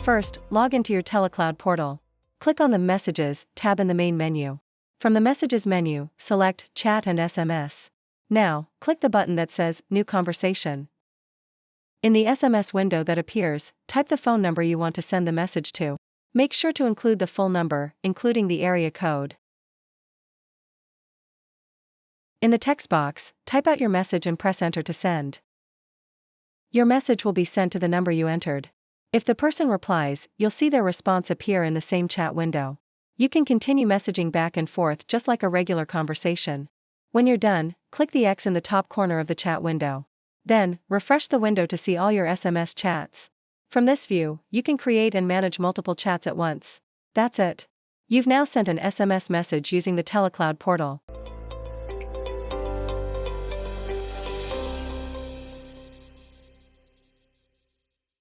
First, log into your TeleCloud Portal. Click on the Messages tab in the main menu. From the Messages menu, select Chat and SMS. Now, click the button that says New Conversation. In the SMS window that appears, type the phone number you want to send the message to. Make sure to include the full number, including the area code. In the text box, type out your message and press Enter to send. Your message will be sent to the number you entered. If the person replies, you'll see their response appear in the same chat window. You can continue messaging back and forth just like a regular conversation. When you're done, click the X in the top corner of the chat window. Then, refresh the window to see all your SMS chats. From this view, you can create and manage multiple chats at once. That's it. You've now sent an SMS message using the TeleCloud Portal.